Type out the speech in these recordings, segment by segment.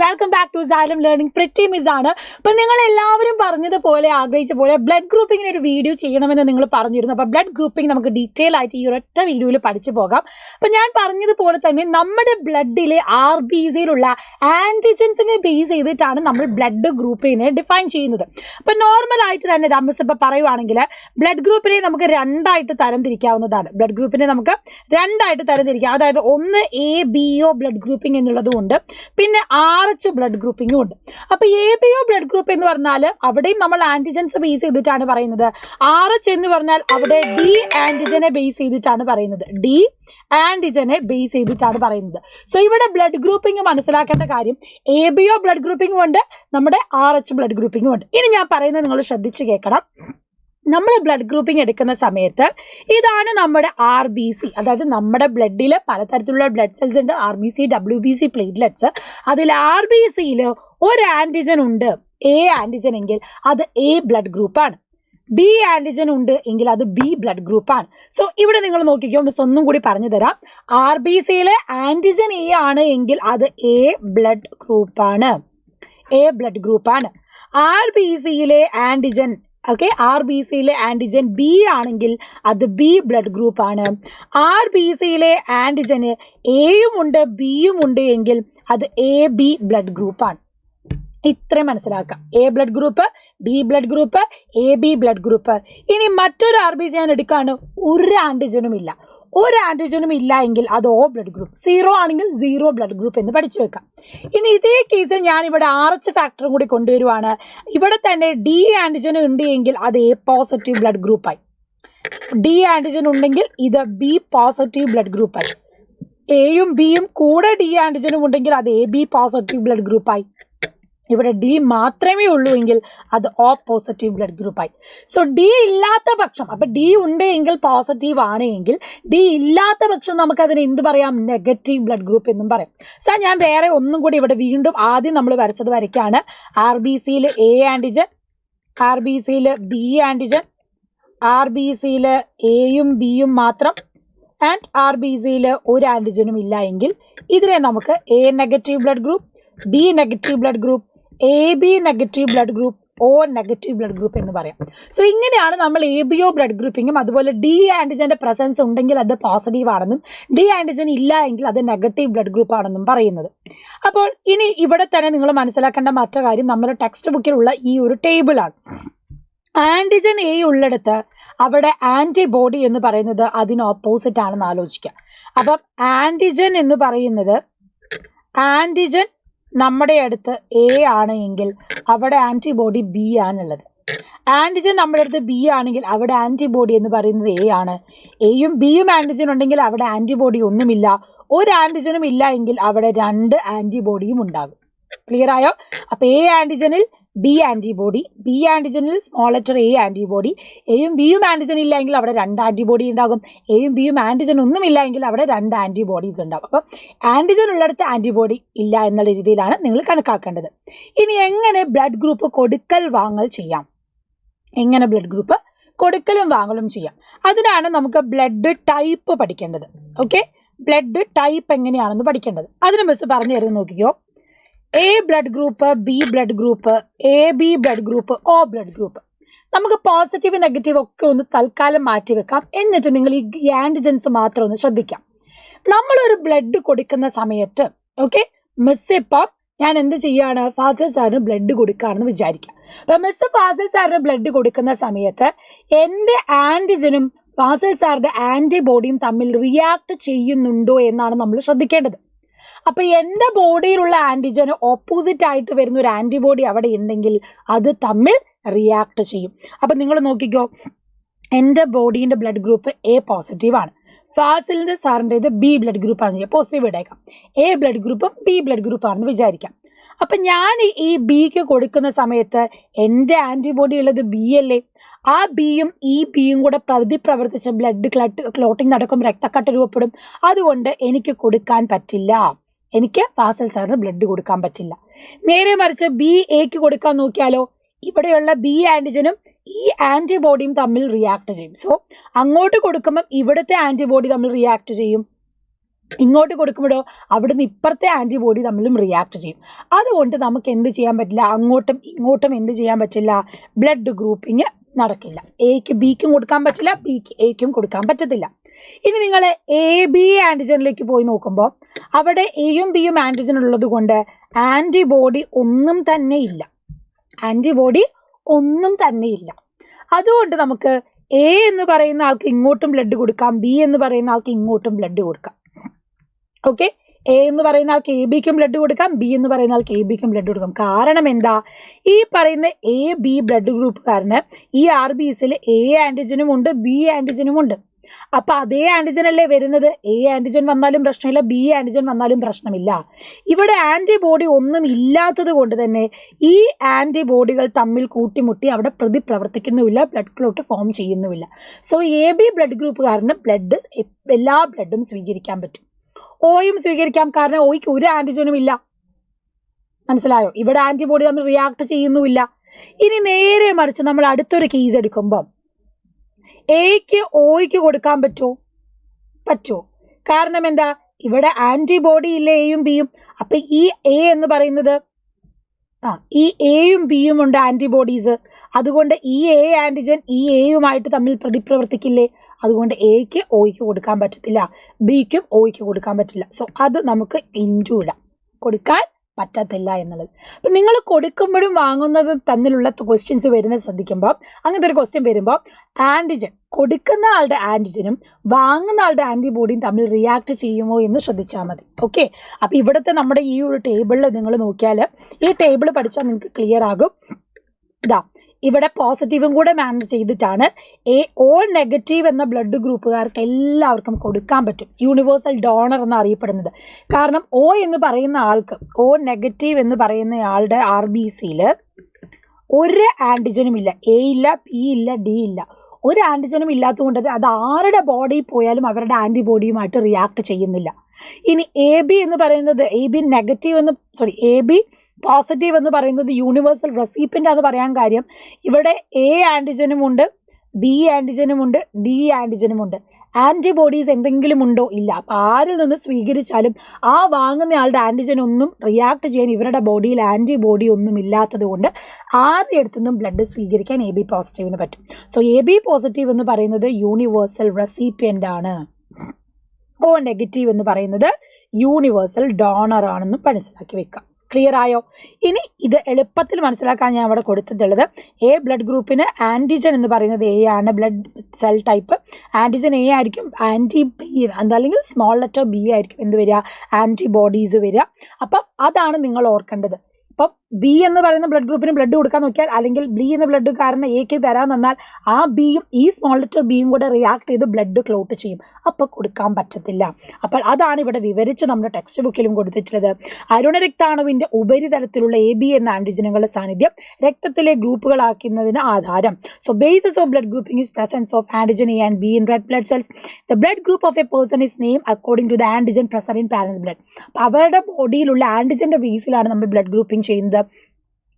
Welcome back to Xylem learning. Preeti miss ആണ്. അപ്പം നിങ്ങൾ എല്ലാവരും പറഞ്ഞതുപോലെ ആഗ്രഹിച്ച പോലെ ബ്ലഡ് ഗ്രൂപ്പിങ്ങിന് ഒരു വീഡിയോ ചെയ്യണമെന്ന് നിങ്ങൾ പറഞ്ഞിരുന്നു. അപ്പോൾ ബ്ലഡ് ഗ്രൂപ്പിംഗ് നമുക്ക് ഡീറ്റെയിൽ ആയിട്ട് ഈ ഒരൊറ്റ വീഡിയോയിൽ പഠിച്ചു പോകാം. അപ്പം ഞാൻ പറഞ്ഞതുപോലെ തന്നെ നമ്മുടെ ബ്ലഡിലെ RBCയിലുള്ള ആൻറ്റിജൻസിനെ ബേസ് ചെയ്തിട്ടാണ് നമ്മൾ ബ്ലഡ് ഗ്രൂപ്പിനെ ഡിഫൈൻ ചെയ്യുന്നത്. അപ്പം നോർമലായിട്ട് തന്നെ മിസ് ഇപ്പോൾ പറയുവാണെങ്കിൽ ബ്ലഡ് ഗ്രൂപ്പിനെ നമുക്ക് രണ്ടായിട്ട് തരംതിരിക്കാവുന്നതാണ്. ബ്ലഡ് ഗ്രൂപ്പിനെ നമുക്ക് രണ്ടായിട്ട് തരംതിരിക്കാം. അതായത് ഒന്ന് ABO ബ്ലഡ് ഗ്രൂപ്പിംഗ് എന്നുള്ളതും ഉണ്ട്, പിന്നെ RH ബ്ലഡ് ഗ്രൂപ്പിംഗും ഉണ്ട്. അപ്പൊ ABO ബ്ലഡ് ഗ്രൂപ്പ് എന്ന് പറഞ്ഞാൽ അവിടെയും നമ്മൾ ആന്റിജൻസ് ബേസ് ചെയ്തിട്ടാണ് പറയുന്നത്. RH എന്ന് പറഞ്ഞാൽ അവിടെ D ആന്റിജനെ ബേസ് ചെയ്തിട്ടാണ് പറയുന്നത്. D ആന്റിജനെ ബേസ് ചെയ്തിട്ടാണ് പറയുന്നത്. സോ ഇവിടെ ബ്ലഡ് ഗ്രൂപ്പിംഗ് മനസ്സിലാക്കേണ്ട കാര്യം ABO ബ്ലഡ് ഗ്രൂപ്പിംഗും ഉണ്ട്, നമ്മുടെ RH ബ്ലഡ് ഗ്രൂപ്പിംഗും ഉണ്ട്. ഇനി ഞാൻ പറയുന്നത് നിങ്ങൾ ശ്രദ്ധിച്ച് കേൾക്കണം. നമ്മൾ ബ്ലഡ് ഗ്രൂപ്പിംഗ് എടുക്കുന്ന സമയത്ത് ഇതാണ് നമ്മുടെ RBC, അതായത് നമ്മുടെ ബ്ലഡിൽ പലതരത്തിലുള്ള ബ്ലഡ് സെൽസ് ഉണ്ട്, RBC, WBC, പ്ലേറ്റ്ലെറ്റ്സ്. അതിൽ RBCയിൽ ഒരു ആൻറ്റിജൻ ഉണ്ട്, A ആൻറ്റിജൻ എങ്കിൽ അത് A ബ്ലഡ് ഗ്രൂപ്പാണ്. B ആൻറ്റിജൻ ഉണ്ട് എങ്കിൽ അത് B ബ്ലഡ് ഗ്രൂപ്പാണ്. സോ ഇവിടെ നിങ്ങൾ നോക്കിക്കോ, മിസ് ഒന്നും കൂടി പറഞ്ഞു തരാം. RBCയിലെ ആൻറ്റിജൻ A ആണ് എങ്കിൽ അത് A ബ്ലഡ് ഗ്രൂപ്പാണ്, A ബ്ലഡ് ഗ്രൂപ്പാണ്. RBCയിലെ ആൻറ്റിജൻ RBCയിലെ ആൻറ്റിജൻ B ആണെങ്കിൽ അത് B ബ്ലഡ് ഗ്രൂപ്പാണ്. RBCയിലെ ആൻറ്റിജന് Aയും ഉണ്ട് Bയും ഉണ്ട് എങ്കിൽ അത് AB ബ്ലഡ് ഗ്രൂപ്പാണ്. ഇത്രയും മനസ്സിലാക്കാം. A blood group, B blood group, AB blood group. ഇനി മറ്റൊരു RBC ഞാൻ എടുക്കുകയാണ്, ഒരു ആൻറ്റിജനും ഇല്ല. ഒരു ആൻറ്റിജനും ഇല്ല എങ്കിൽ അത് O ബ്ലഡ് ഗ്രൂപ്പ്. 0 ആണെങ്കിൽ 0 ബ്ലഡ് ഗ്രൂപ്പ് എന്ന് പഠിച്ചു വെക്കാം. ഇനി ഇതേ കേസിൽ ഞാൻ ഇവിടെ RH ഫാക്ടറും കൂടി കൊണ്ടുവരുവാണ്. ഇവിടെ തന്നെ D ആൻറ്റിജൻ ഉണ്ട് എങ്കിൽ അത് A പോസിറ്റീവ് ബ്ലഡ് ഗ്രൂപ്പായി. D ആൻറ്റിജൻ ഉണ്ടെങ്കിൽ ഇത് B പോസിറ്റീവ് ബ്ലഡ് ഗ്രൂപ്പായി. Aയും Bയും കൂടെ D ആൻറ്റിജനും ഉണ്ടെങ്കിൽ അത് AB പോസിറ്റീവ് ബ്ലഡ് ഗ്രൂപ്പായി. ഇവിടെ D മാത്രമേ ഉള്ളൂ എങ്കിൽ അത് O പോസിറ്റീവ് ബ്ലഡ് ഗ്രൂപ്പായി. സോ D ഇല്ലാത്ത പക്ഷം, അപ്പൊ D ഉണ്ട് എങ്കിൽ പോസിറ്റീവ് ആണ് എങ്കിൽ, D ഇല്ലാത്ത പക്ഷം നമുക്കതിന് എന്ത് പറയാം, നെഗറ്റീവ് ബ്ലഡ് ഗ്രൂപ്പ് എന്നും പറയാം. സോ ഞാൻ വേറെ ഒന്നും കൂടി ഇവിടെ വീണ്ടും ആദ്യം നമ്മൾ വരച്ചത് വരയ്ക്കാണ്. RBCയിൽ A ആൻറ്റിജൻ, RBCയിൽ B ആൻറ്റിജൻ, RBCയിൽ Aയും Bയും മാത്രം, ആൻഡ് RBCയിൽ ഒരു ആൻറ്റിജനും ഇല്ല എങ്കിൽ ഇതിനെ നമുക്ക് A negative blood group, B negative blood group, AB negative blood group, O negative blood group എന്ന് പറയാം. സോ ഇങ്ങനെയാണ് നമ്മൾ ABO ബ്ലഡ് ഗ്രൂപ്പിങ്ങും അതുപോലെ D ആൻറ്റിജന്റെ പ്രസൻസ് ഉണ്ടെങ്കിൽ അത് പോസിറ്റീവ് ആണെന്നും D ആൻറ്റിജൻ ഇല്ല എങ്കിൽ അത് നെഗറ്റീവ് ബ്ലഡ് ഗ്രൂപ്പ് ആണെന്നും പറയുന്നത്. അപ്പോൾ ഇനി ഇവിടെ തന്നെ നിങ്ങൾ മനസ്സിലാക്കേണ്ട മറ്റു കാര്യം നമ്മുടെ ടെക്സ്റ്റ് ബുക്കിലുള്ള ഈ ഒരു ടേബിളാണ്. ആൻറ്റിജൻ A ഉള്ളിടത്ത് അവിടെ ആൻറ്റിബോഡി എന്ന് പറയുന്നത് അതിന് ഓപ്പോസിറ്റ് ആണെന്ന് ആലോചിക്കുക. അപ്പം ആൻറ്റിജൻ എന്ന് പറയുന്നത്, ആൻറ്റിജൻ നമ്മുടെ അടുത്ത് A ആണ് എങ്കിൽ അവിടെ ആൻറ്റിബോഡി B ആണുള്ളത്. ആൻറ്റിജൻ നമ്മുടെ അടുത്ത് B ആണെങ്കിൽ അവിടെ ആൻറ്റിബോഡി എന്ന് പറയുന്നത് A ആണ്. Aയും Bയും ആൻറ്റിജൻ ഉണ്ടെങ്കിൽ അവിടെ ആൻറ്റിബോഡി ഒന്നുമില്ല. ഒരു ആൻറ്റിജനും ഇല്ല എങ്കിൽ അവിടെ രണ്ട് ആൻറ്റിബോഡിയും ഉണ്ടാകും. ക്ലിയർ ആയോ? അപ്പൊ A ആൻറ്റിജനിൽ B ആൻറ്റിബോഡി, B ആൻറ്റിജനിൽ സ്മോൾ ലെറ്റർ A ആൻറ്റിബോഡി. Aയും Bയും ആൻറ്റിജൻ ഇല്ല എങ്കിൽ അവിടെ രണ്ട് ആൻറ്റിബോഡി ഉണ്ടാകും. Aയും Bയും ആൻറ്റിജൻ ഒന്നും ഇല്ല എങ്കിൽ അവിടെ രണ്ട് ആൻറ്റിബോഡീസ് ഉണ്ടാകും. അപ്പം ആൻറ്റിജൻ ഉള്ളിടത്ത് ആൻറ്റിബോഡി ഇല്ല എന്നുള്ള രീതിയിലാണ് നിങ്ങൾ കണക്കാക്കേണ്ടത്. ഇനി എങ്ങനെ ബ്ലഡ് ഗ്രൂപ്പ് കൊടുക്കൽ വാങ്ങൽ ചെയ്യാം, എങ്ങനെ ബ്ലഡ് ഗ്രൂപ്പ് കൊടുക്കലും വാങ്ങലും ചെയ്യാം, അതിനാണ് നമുക്ക് ബ്ലഡ് ടൈപ്പ് പഠിക്കേണ്ടത്. ഓക്കെ, ബ്ലഡ് ടൈപ്പ് എങ്ങനെയാണെന്ന് പഠിക്കേണ്ടത്. അതിന് മിസ് പറഞ്ഞു തരുന്നത് നോക്കിക്കോ. A blood group, B blood group, AB blood group, O blood group. നമുക്ക് പോസിറ്റീവ് നെഗറ്റീവ് ഒക്കെ ഒന്ന് തൽക്കാലം മാറ്റി വെക്കാം. എന്നിട്ട് നിങ്ങൾ ഈ ആൻറ്റിജൻസ് മാത്രം ഒന്ന് ശ്രദ്ധിക്കാം. നമ്മളൊരു ബ്ലഡ് കൊടുക്കുന്ന സമയത്ത് മിസ് ഇപ്പം ഞാൻ എന്ത് ചെയ്യാണ്, ഫാസിൽ സാറിന് ബ്ലഡ് കൊടുക്കുകയാണെന്ന് വിചാരിക്കാം. അപ്പം മിസ് ഫാസിൽ സാറിന് ബ്ലഡ് കൊടുക്കുന്ന സമയത്ത് എൻ്റെ ആൻറ്റിജനും ഫാസിൽ സാറിന്റെ ആൻറ്റിബോഡിയും തമ്മിൽ റിയാക്ട് ചെയ്യുന്നുണ്ടോ എന്നാണ് നമ്മൾ ശ്രദ്ധിക്കേണ്ടത്. അപ്പൊ എൻ്റെ ബോഡിയിലുള്ള ആൻറ്റിജന് ഓപ്പോസിറ്റ് ആയിട്ട് വരുന്ന ഒരു ആൻറ്റിബോഡി അവിടെ ഉണ്ടെങ്കിൽ അത് തമ്മിൽ റിയാക്ട് ചെയ്യും. അപ്പൊ നിങ്ങൾ നോക്കിക്കോ, എൻ്റെ ബോഡീൻ്റെ ബ്ലഡ് ഗ്രൂപ്പ് A പോസിറ്റീവ് ആണ്, ഫാസിലിന്റെ സാറിൻ്റെത് B ബ്ലഡ് ഗ്രൂപ്പ് ആണ്, പോസിറ്റീവ് ഇടേക്കാം. A ബ്ലഡ് ഗ്രൂപ്പും B ബ്ലഡ് ഗ്രൂപ്പ് ആണെന്ന് വിചാരിക്കാം. അപ്പൊ ഞാൻ ഈ Bക്ക് കൊടുക്കുന്ന സമയത്ത് എൻ്റെ ആൻറ്റിബോഡി ഉള്ളത് B അല്ലേ, ആ ബിയും ഈ ബിയും കൂടെ പ്രതിപ്രവർത്തിച്ച ബ്ലഡ് ക്ലോട്ടിങ് നടക്കും, രക്തക്കട്ട് രൂപപ്പെടും. അതുകൊണ്ട് എനിക്ക് കൊടുക്കാൻ പറ്റില്ല, എനിക്ക് ഫാസിൽ സാറിന് ബ്ലഡ് കൊടുക്കാൻ പറ്റില്ല. നേരെ മറിച്ച് B Aക്ക് കൊടുക്കാൻ നോക്കിയാലോ, ഇവിടെയുള്ള B ആൻറ്റിജനും ഈ ആൻറ്റിബോഡിയും തമ്മിൽ റിയാക്ട് ചെയ്യും. സോ അങ്ങോട്ട് കൊടുക്കുമ്പം ഇവിടുത്തെ ആൻറ്റിബോഡി തമ്മിൽ റിയാക്ട് ചെയ്യും, ഇങ്ങോട്ട് കൊടുക്കുമ്പോഴോ അവിടുന്ന് ഇപ്പുറത്തെ ആൻറ്റിബോഡി തമ്മിലും റിയാക്ട് ചെയ്യും. അതുകൊണ്ട് നമുക്ക് എന്ത് ചെയ്യാൻ പറ്റില്ല, അങ്ങോട്ടും ഇങ്ങോട്ടും എന്ത് ചെയ്യാൻ പറ്റില്ല, ബ്ലഡ് ഗ്രൂപ്പിങ് നടക്കില്ല. എക്ക് ബിക്കും കൊടുക്കാൻ പറ്റില്ല, ബിക്ക് എക്കും കൊടുക്കാൻ പറ്റത്തില്ല. ഇനി നിങ്ങൾ എ ബി ആൻറ്റിജനിലേക്ക് പോയി നോക്കുമ്പോൾ അവിടെ എയും ബിയും ആൻറ്റിജൻ ഉള്ളത് കൊണ്ട് ആൻറ്റിബോഡി ഒന്നും തന്നെ ഇല്ല, ആൻറ്റിബോഡി ഒന്നും തന്നെ ഇല്ല. അതുകൊണ്ട് നമുക്ക് എ എന്ന് പറയുന്ന ആൾക്ക് ഇങ്ങോട്ടും ബ്ലഡ് കൊടുക്കാം, ബി എന്ന് പറയുന്ന ആൾക്ക് ഇങ്ങോട്ടും ബ്ലഡ് കൊടുക്കാം. ഓക്കെ, എ എന്ന് പറയുന്ന ആൾക്ക് എ ബിക്കും ബ്ലഡ് കൊടുക്കാം, ബി എന്ന് പറയുന്ന ആൾക്ക് എ ബിക്കും ബ്ലഡ് കൊടുക്കാം. കാരണം എന്താ, ഈ പറയുന്ന എ ബി ബ്ലഡ് ഗ്രൂപ്പുകാരന് ഈ RBCയിൽ എ ആൻറ്റിജനും ഉണ്ട്, ബി ആൻറ്റിജനും ഉണ്ട്. അപ്പൊ അതേ ആൻറ്റിജൻ അല്ലേ വരുന്നത്. എ ആൻറ്റിജൻ വന്നാലും പ്രശ്നമില്ല, ബി ആൻറ്റിജൻ വന്നാലും പ്രശ്നമില്ല. ഇവിടെ ആൻറ്റിബോഡി ഒന്നും ഇല്ലാത്തത് കൊണ്ട് തന്നെ ഈ ആൻറ്റിബോഡികൾ തമ്മിൽ കൂട്ടിമുട്ടി അവിടെ പ്രതിപ്രവർത്തിക്കുന്നുമില്ല, ബ്ലഡ് ക്ലോട്ട് ഫോം ചെയ്യുന്നുമില്ല. സോ എ ബി ബ്ലഡ് ഗ്രൂപ്പുകാരന് എല്ലാ ബ്ലഡും സ്വീകരിക്കാൻ പറ്റും. ഓയും സ്വീകരിക്കാം, കാരണം ഓയ്ക്ക് ഒരു ആൻറ്റിജനും ഇല്ല. മനസ്സിലായോ? ഇവിടെ ആൻറ്റിബോഡി തമ്മിൽ റിയാക്ട് ചെയ്യുന്നുമില്ല. ഇനി നേരെ മറിച്ച് നമ്മൾ അടുത്തൊരു കേസ് എടുക്കുമ്പോൾ എക്ക് ഓയ്ക്ക് കൊടുക്കാൻ പറ്റുമോ? കാരണം എന്താ, ഇവിടെ ആൻറ്റിബോഡി ഇല്ല എയും ബിയും. അപ്പൊ ഈ എ എന്ന് പറയുന്നത് ഈ എയും ബിയും ഉണ്ട് ആൻറ്റിബോഡീസ്. അതുകൊണ്ട് ഈ എ ആൻറ്റിജൻ ഈ എയുമായിട്ട് തമ്മിൽ പ്രതിപ്രവർത്തിക്കില്ലേ? അതുകൊണ്ട് എക്ക് ഓയ്ക്ക് കൊടുക്കാൻ പറ്റത്തില്ല, ബിക്കും ഓയ്ക്ക് കൊടുക്കാൻ പറ്റില്ല. സോ അത് നമുക്ക് ഇൻറ്റു കൊടുക്കാൻ പറ്റത്തില്ല എന്നുള്ളത്. അപ്പം നിങ്ങൾ കൊടുക്കുമ്പോഴും വാങ്ങുന്നതും തമ്മിലുള്ള ക്വസ്റ്റ്യൻസ് വരുന്നത് ശ്രദ്ധിക്കുമ്പോൾ, അങ്ങനത്തെ ഒരു ക്വസ്റ്റ്യൻ വരുമ്പോൾ ആൻറ്റിജൻ, കൊടുക്കുന്ന ആളുടെ ആൻറ്റിജനും വാങ്ങുന്ന ആളുടെ ആൻറ്റിബോഡിയും തമ്മിൽ റിയാക്ട് ചെയ്യുമോ എന്ന് ശ്രദ്ധിച്ചാൽ മതി. ഓക്കെ, അപ്പം ഇവിടുത്തെ നമ്മുടെ ഈ ഒരു ടേബിളിൽ നിങ്ങൾ നോക്കിയാൽ, ഈ ടേബിൾ പഠിച്ചാൽ നിങ്ങൾക്ക് ക്ലിയർ ആകും. ഇവിടെ പോസിറ്റീവും കൂടെ മാനേജ് ചെയ്തിട്ടാണ് ഓ നെഗറ്റീവ് എന്ന ബ്ലഡ് ഗ്രൂപ്പുകാർക്ക് എല്ലാവർക്കും കൊടുക്കാൻ പറ്റും, യൂണിവേഴ്സൽ ഡോണർ എന്ന് അറിയപ്പെടുന്നത്. കാരണം ഓ എന്ന് പറയുന്ന ആൾക്ക്, ഓ നെഗറ്റീവ് എന്ന് പറയുന്ന ആളുടെ RBCയിൽ ഒരു ആൻറ്റിജനും ഇല്ല, എ ഇല്ല, ബി ഇല്ല, ഡി ഇല്ല. ഒരു ആൻറ്റിജനും ഇല്ലാത്തതുകൊണ്ട് അത് ആരുടെ ബോഡിയിൽ പോയാലും അവരുടെ ആൻറ്റിബോഡിയുമായിട്ട് റിയാക്ട് ചെയ്യുന്നില്ല. ഇനി എ ബി എന്ന് പറയുന്നത്, എ ബി പോസിറ്റീവ് എന്ന് പറയുന്നത് യൂണിവേഴ്സൽ റെസിപ്പിൻ്റ് എന്ന് പറയാൻ കാര്യം, ഇവിടെ എ ആൻറ്റിജനുമുണ്ട്, ബി ആൻറ്റിജനുമുണ്ട്, ഡി ആൻറ്റിജനുമുണ്ട്. ആൻറ്റിബോഡീസ് എന്തെങ്കിലും ഉണ്ടോ? ഇല്ല. അപ്പം ആരിൽ നിന്ന് സ്വീകരിച്ചാലും ആ വാങ്ങുന്ന ആളുടെ ആൻറ്റിജൻ ഒന്നും റിയാക്ട് ചെയ്യാൻ ഇവരുടെ ബോഡിയിൽ ആൻറ്റിബോഡി ഒന്നും ഇല്ലാത്തത് കൊണ്ട് ആരുടെ അടുത്തുനിന്നും ബ്ലഡ് സ്വീകരിക്കാൻ എ ബി പോസിറ്റീവിന് പറ്റും. സോ എ ബി പോസിറ്റീവ് എന്ന് പറയുന്നത് യൂണിവേഴ്സൽ റെസിപ്പിയൻ്റ് ആണ്. ഓ നെഗറ്റീവ് എന്ന് പറയുന്നത് യൂണിവേഴ്സൽ ഡോണർ ആണെന്ന് മനസ്സിലാക്കി വെക്കാം. ക്ലിയർ ആയോ? ഇനി ഇത് എളുപ്പത്തിൽ മനസ്സിലാക്കാൻ ഞാൻ അവിടെ കൊടുത്തിട്ടുള്ളത്, എ ബ്ലഡ് ഗ്രൂപ്പിന് ആൻറ്റിജൻ എന്ന് പറയുന്നത് എ ആണ്, blood cell type antigen A ആയിരിക്കും, ആൻറ്റി ബി അല്ലെങ്കിൽ സ്മോൾ ലെറ്റർ ബി ആയിരിക്കും എന്ത് വരിക, ആൻറ്റിബോഡീസ് വരിക. അപ്പം അതാണ് നിങ്ങൾ ഓർക്കേണ്ടത്. അപ്പം ബി എന്ന് പറയുന്ന ബ്ലഡ് ഗ്രൂപ്പിന് ബ്ലഡ് കൊടുക്കാൻ നോക്കിയാൽ, അല്ലെങ്കിൽ ബി എന്ന ബ്ലഡ് കാരണം എക്ക് തരാൻ തന്നാൽ ആ ബിയും ഈ സ്മോൾ ലെറ്റർ ബിയും കൂടെ റിയാക്ട് ചെയ്ത് ബ്ലഡ് ക്ലോട്ട് ചെയ്യും, അപ്പോൾ കൊടുക്കാൻ പറ്റത്തില്ല. അപ്പോൾ അതാണ് ഇവിടെ വിവരിച്ച് നമ്മുടെ ടെക്സ്റ്റ് ബുക്കിലും കൊടുത്തിട്ടുള്ളത്. അരുണരക്താണുവിൻ്റെ ഉപരിതലത്തിലുള്ള എ ബി എന്ന ആൻറ്റിജനുകളുടെ സാന്നിധ്യം രക്തത്തിലെ ഗ്രൂപ്പുകളാക്കുന്നതിന് ആധാരം. So basis of blood grouping is presence of antigen A and B in red blood cells. The blood group of a person is name according to the antigen present in parents blood. അപ്പോൾ അവരുടെ ബോഡിയിലുള്ള ആൻറ്റിജൻ്റെ ബേസിലാണ് നമ്മൾ blood grouping ചെയ്യുന്നത്.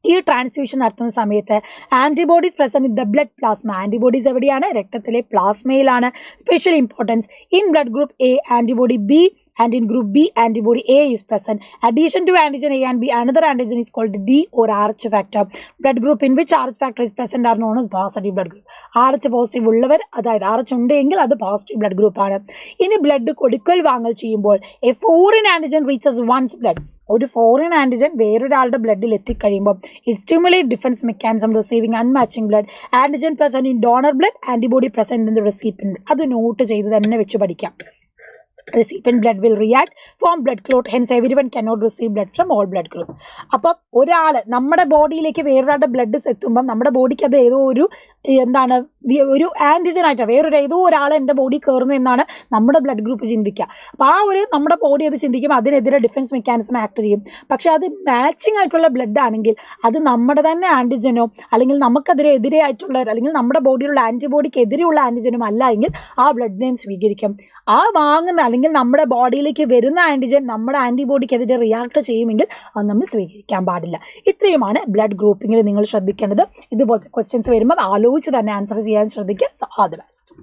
ഈ transfusion നടത്തുന്ന സമയത്ത് antibodies present in the blood plasma. Antibodies എവിടെയാണ്? രക്തത്തിലെ പ്ലാസ്മയിലാണ്. Special importance in blood group A antibody B and in group B antibody A is present. Addition to antigen A and B, another antigen is called D or Rh factor. Blood group in which Rh factor is present are known as positive blood group. Rh positive ഉള്ളവർ, അതായത് Rh ഉണ്ടെങ്കിൽ അത് positive blood group ആണ്. ഇനി blood കൊടുക്കൽ വാങ്ങൽ ചെയ്യുമ്പോൾ a foreign antigen reaches one's blood. ഒരു ഫോറിൻ ആൻറ്റിജൻ വേറൊരാളുടെ ബ്ലഡിൽ എത്തിക്കഴിയുമ്പോൾ it stimulate defence mechanism receiving unmatching blood. Antigen present in donor blood, antibody present in the recipient. അത് നോട്ട് ചെയ്ത് തന്നെ വെച്ച് പഠിക്കാം. recipient blood will react, form blood clot, hence everyone cannot receive blood from all blood group. അപ്പം ഒരാൾ നമ്മുടെ ബോഡിയിലേക്ക് വേറൊരാളുടെ blood എത്തുമ്പം നമ്മുടെ ബോഡിക്ക് അത് ഏതോ ഒരു ഒരു ആൻറ്റിജൻ ആയിട്ടാണ്, വേറൊരു ഏതോ ഒരാൾ എൻ്റെ ബോഡി കയറുന്നു എന്നാണ് നമ്മുടെ ബ്ലഡ് ഗ്രൂപ്പ് ചിന്തിക്കുക. അപ്പോൾ ആ ഒരു നമ്മുടെ ബോഡി അത് ചിന്തിക്കുമ്പോൾ അതിനെതിരെ ഡിഫൻസ് മെക്കാനിസം ആക്ട് ചെയ്യും. പക്ഷേ അത് മാച്ചിങ് ആയിട്ടുള്ള ബ്ലഡ് ആണെങ്കിൽ അത് നമ്മുടെ തന്നെ ആൻറ്റിജനോ അല്ലെങ്കിൽ നമുക്കെതിരെ ആയിട്ടുള്ള അല്ലെങ്കിൽ നമ്മുടെ ബോഡിയിലുള്ള ആൻറ്റിബോഡിക്ക് എതിരെയുള്ള ആൻറ്റിജനും അല്ല എങ്കിൽ ആ ബ്ലഡിനെയും സ്വീകരിക്കും. ആ വാങ്ങുന്ന അല്ലെങ്കിൽ നമ്മുടെ ബോഡിയിലേക്ക് വരുന്ന ആൻറ്റിജൻ നമ്മുടെ ആൻറ്റിബോഡിക്കെതിരെ റിയാക്ട് ചെയ്യുമെങ്കിൽ അത് നമ്മൾ സ്വീകരിക്കാൻ പാടില്ല. ഇത്രയുമാണ് ബ്ലഡ് ഗ്രൂപ്പിങ്ങിൽ നിങ്ങൾ ശ്രദ്ധിക്കേണ്ടത്. ഇതുപോലത്തെ ക്വസ്റ്റ്യൻസ് വരുമ്പോൾ ആലോചിച്ച് തന്നെ ആൻസർ ചെയ്യാൻ ശ്രദ്ധിക്കുക. So all the best.